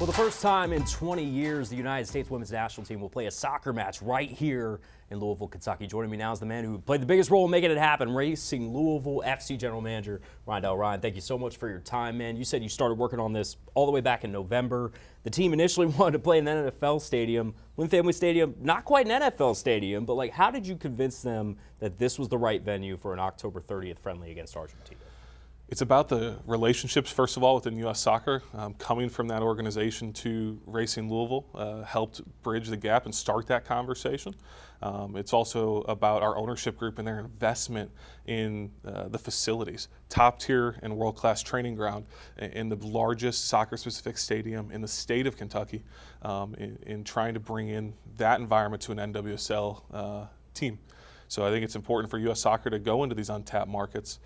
For the first time in 20 years, the United States women's national team will play a soccer match right here in Louisville, Kentucky. Joining me now is the man who played the biggest role in making it happen, Racing Louisville FC General Manager Ryan. Ryan, thank you so much for your time, man. You said you started working on this all the way back in November. The team initially wanted to play in an NFL stadium. Lynn Family Stadium, not quite an NFL stadium, but how did you convince them that this was the right venue for an October 30th friendly against Argentina? It's about the relationships, first of all, within U.S. Soccer. Coming from that organization to Racing Louisville helped bridge the gap and start that conversation. It's also about our ownership group and their investment in the facilities. Top tier and world-class training ground in the largest soccer-specific stadium in the state of Kentucky, in trying to bring in that environment to an NWSL team. So I think it's important for U.S. Soccer to go into these untapped markets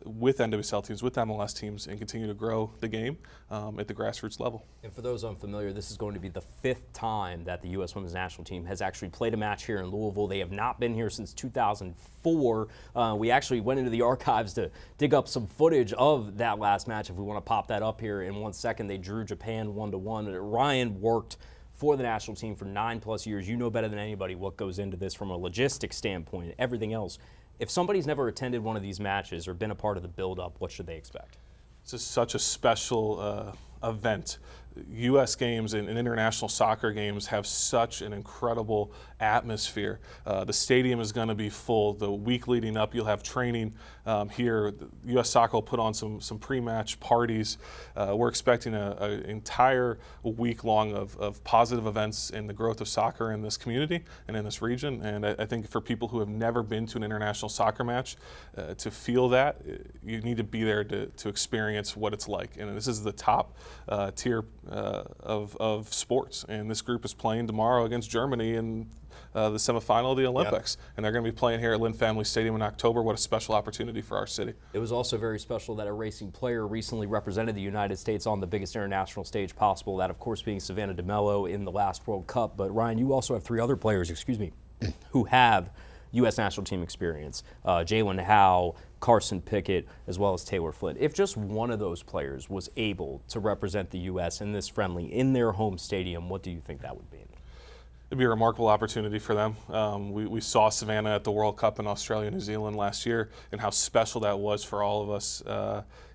with NWSL teams, with MLS teams, and continue to grow the game at the grassroots level. And for those unfamiliar, this is going to be the 5th time that the U.S. women's national team has actually played a match here in Louisville. They have not been here since 2004. We actually went into the archives to dig up some footage of that last match. If we want to pop that up here in 1 second, they drew Japan 1-1. Ryan worked for the national team for 9+ years. You know better than anybody what goes into this from a logistics standpoint, everything else. If somebody's never attended one of these matches or been a part of the build-up, what should they expect? It's just such a special event. U.S. games and international soccer games have such an incredible atmosphere. The stadium is going to be full. The week leading up, you'll have training here. U.S. Soccer will put on some pre-match parties. We're expecting an entire week long of positive events in the growth of soccer in this community and in this region. And I think for people who have never been to an international soccer match, to feel that, you need to be there to experience what it's like. And this is the top tier of sports, and this group is playing tomorrow against Germany in the semifinal of the Olympics. Yep. And they're going to be playing here at Lynn Family Stadium in October. What a special opportunity for our city. It was also very special that a racing player recently represented the United States on the biggest international stage possible, that of course being Savannah DeMello in the last World Cup. But Ryan, you also have 3 other players, who have U.S. national team experience. Jalen Howe, Carson Pickett, as well as Taylor Flint. If just one of those players was able to represent the U.S. in this friendly in their home stadium, what do you think that would be? It'd be a remarkable opportunity for them. We saw Savannah at the World Cup in Australia and New Zealand last year, and how special that was for all of us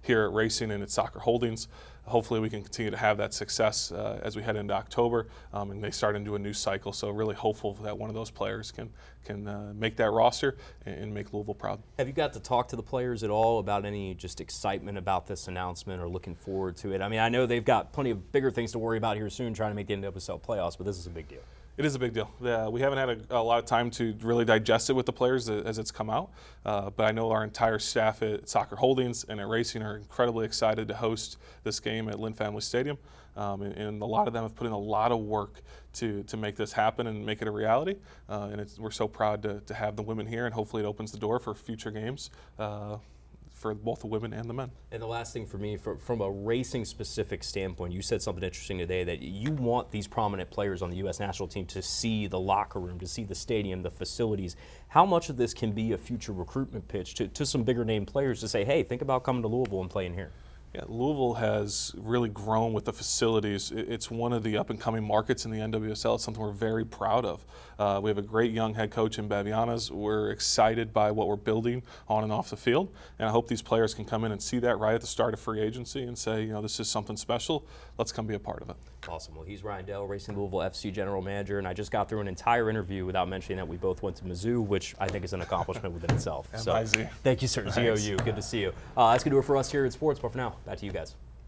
here at Racing and at Soccer Holdings. Hopefully we can continue to have that success as we head into October, and they start into a new cycle. So really hopeful that one of those players can make that roster and make Louisville proud. Have you got to talk to the players at all about any just excitement about this announcement or looking forward to it? I mean, I know they've got plenty of bigger things to worry about here soon, trying to make the NWSL playoffs, but this is a big deal. It is a big deal. We haven't had a lot of time to really digest it with the players as it's come out, but I know our entire staff at Soccer Holdings and at Racing are incredibly excited to host this game at Lynn Family Stadium, and a lot of them have put in a lot of work to make this happen and make it a reality, and we're so proud to have the women here, and hopefully it opens the door for future games for both the women and the men. And the last thing for me, from a racing-specific standpoint, you said something interesting today, that you want these prominent players on the U.S. national team to see the locker room, to see the stadium, the facilities. How much of this can be a future recruitment pitch to some bigger-name players to say, hey, think about coming to Louisville and playing here? Yeah, Louisville has really grown with the facilities. It's one of the up-and-coming markets in the NWSL. It's something we're very proud of. We have a great young head coach in Bavianas. We're excited by what we're building on and off the field, and I hope these players can come in and see that right at the start of free agency and say, this is something special. Let's come be a part of it. Awesome. Well, he's Ryan Dell, Racing Louisville FC General Manager, and I just got through an entire interview without mentioning that we both went to Mizzou, which I think is an accomplishment within itself. So, thank you, sir. ZOU. Good to see you. That's going to do it for us here at Sports, but for now, back to you guys.